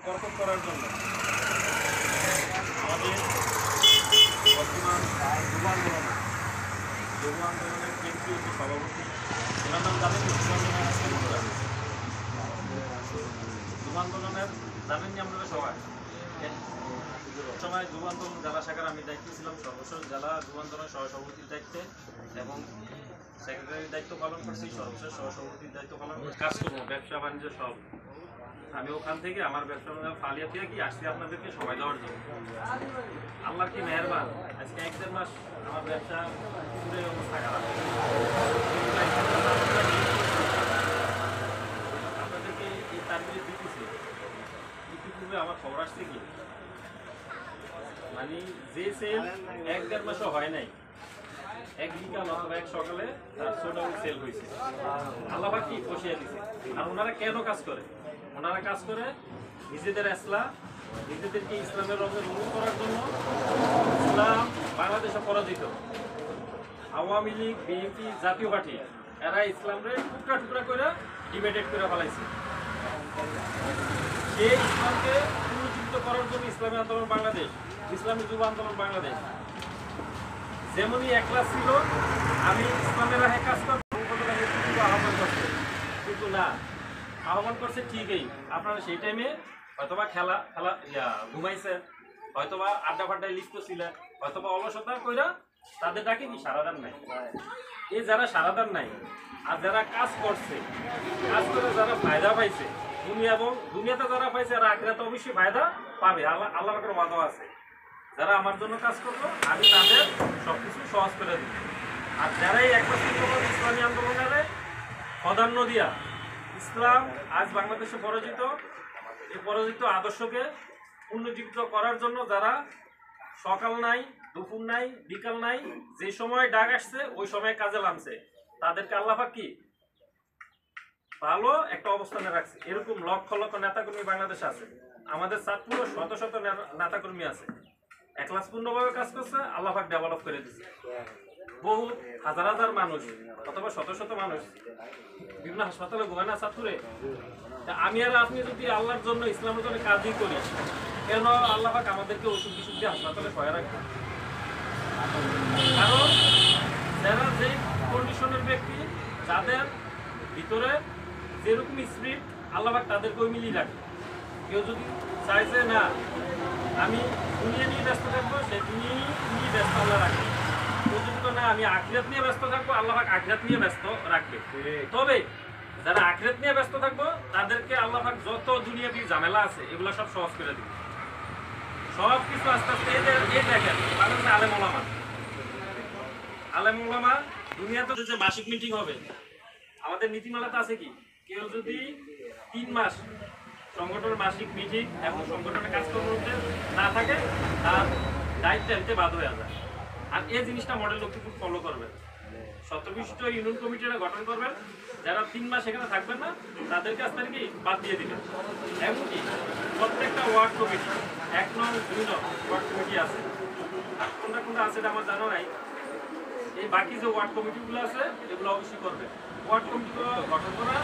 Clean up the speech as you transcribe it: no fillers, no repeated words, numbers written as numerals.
বরকত করার জন্য আমাদের বর্তমান যুব আন্দোলনের কেন্দ্রীয় যে সভাপতি ওনার নাম জানেন? যুব আন্দোলনের জানেননি আপনারা সবাই? সময় যুব আন্দোলন জেলা শাখার আমি দায়িত্ব ছিলাম, সর্বশেষ জেলা যুব আন্দোলনের সহসভাপতির দায়িত্বে এবং সেক্রেটারির দায়িত্ব পালন করছি, সর্বশেষ সহসভাপতির দায়িত্ব পালন করছি। কাজ করবো, ব্যবসা বাণিজ্য সব আমি ওখান থেকে আমার ব্যবসা ফালিয়া থেকে কি আসছি আপনাদেরকে সময় দেওয়ার জন্য। আল্লাহর কি মেহেরবান, আজকে 1-1.5 মাস আমার ব্যবসা পুরো অবস্থা খারাপ। আপনাদেরকে এই তারবিলে দিতেছি, ইতিপূর্বে আমার খবর আসছে কি মানে যে সেল 1-1.5 মাসও হয় নাই, এক বিকাল অথবা এক সকালে তার সোডাউন সেল হয়েছে। আল্লাহ কি বসিয়ে দিছে। আর ওনারা কেন কাজ করে? ওনারা কাজ করে নিজেদের নিজেদেরকে ইসলামের রঙে রঙিন করার জন্য। ইসলাম বাংলাদেশে পরাজিত, আওয়ামী লীগ, বিএনপি, জাতীয় পার্টি এরা ইসলামরে টুকরা টুকরা করে ডিভাইডেড করে ফেলাইছে। সেই ইসলামকে পুনরুজ্জীবিত করার জন্য ইসলামী আন্দোলন বাংলাদেশ, ইসলামী যুব আন্দোলন বাংলাদেশ যেমনই একলা ছিল, আমি ইসলামের রাহে কাজ করবো আহ্বান করছে, কিন্তু না আহ্বান করছে ঠিকই, আপনারা সেই টাইমে হয়তোবা খেলা ঘুমাইছেন, হয়তোবা আড্ডা ফাড্ডায় লিপ্ত ছিলেন, হয়তোবা অলসতা কইরা তাদের ডাকে কি সারাদান নাই। এই যারা সারাদান নাই আর যারা কাজ করছে, কাজ করে যারা ফায়দা পাইছে দুনিয়া এবং দুনিয়াতে যারা পাইছে আর আখিরাতে অবশ্যই ফায়দা পাবে। আল্লাহ পাকের ওয়াদা আছে, যারা আমার জন্য কাজ করলো আমি তাদের সবকিছু সহজ করে দিই। আর যারাই ইসলামী আন্দোলনের প্রাধান্য দিয়া ইসলাম আজ বাংলাদেশে পরাজিত, এই পরাজিত আদর্শকে পুনরুজ্জীবিত করার জন্য যারা সকাল নাই, দুপুর নাই, বিকাল নাই, যে সময় ডাক আসছে ওই সময় কাজে নামছে, তাদেরকে আল্লাহ পাক কি ভালো একটা অবস্থানে রাখছে। এরকম লক্ষ লক্ষ নেতাকর্মী বাংলাদেশে আছে, আমাদের চাঁদপুরে শত শত নেতাকর্মী আছে, একলাসপূর্ণভাবে কাজ করছে, আল্লাহ পাক ডেভেলপ করে দিচ্ছে। বহু হাজার হাজার মানুষ অথবা শত শত মানুষ বিভিন্ন হাসপাতালে ঘুমায় না চাঁদপুরে। আমি আর আপনি যদি আল্লাহর জন্য ইসলামের জন্য কাজই করি, কেন আল্লাহ পাক আমাদেরকে ওষুধ বিশুদ্ধ দিয়ে হাসপাতালে সহায় রাখবে? কারণ যারা যে কন্ডিশনের ব্যক্তি, যাদের ভিতরে যেরকম স্পিরিট, আল্লাহ পাক তাদেরকে ওই মিলিয়ে রাখবে। কেউ যদি চাইছে না আমি দুনিয়া নিয়ে ব্যস্ত থাকবো, সে দুনিয়া নিয়ে ব্যস্ত আল্লাহ রাখবে। উপযুক্ত না আমি আখিরাত নিয়ে ব্যস্ত থাকবো, আল্লাহ পাক আখিরাত নিয়ে ব্যস্ত রাখবে। তবে যারা আখিরাত নিয়ে ব্যস্ত থাকবো তাদেরকে আল্লাহ পাক যত দুনিয়াবি ঝামেলা আছে এগুলো সব সহজ করে দিবে। সব কিছু আস্তে আস্তে এই দেখেন বাংলাদেশে আলেম ওলামা দুনিয়াতে যে মাসিক মিটিং হবে, আমাদের নীতিমালাতে আছে কি কেউ যদি 3 মাস সংগঠনের মাসিক মিটিং এবং সংগঠনের কাজকর্মের মধ্যে না থাকে তার দায়িত্ব নিতে বাধ্য হয়ে যায়। আর এই জিনিসটা মডেল লক্ষ্মীপুর ফলো করবেন, সত্যবিষ্ট ইউনিয়ন কমিটিরা গঠন করবেন, যারা 3 মাস এখানে থাকবেন না তাদেরকে আস্তে কি বাদ দিয়ে দিবেন। এমনকি প্রত্যেকটা ওয়ার্ড কমিটি 1 নং 2 নং ওয়ার্ড কমিটি আছে, আর কোনটা কোনটা আছে আমার জানা নাই। এই বাকি যে ওয়ার্ড কমিটিগুলো আছে এগুলো অবশ্যই করবে। ওয়ার্ড কমিটিগুলো গঠন করা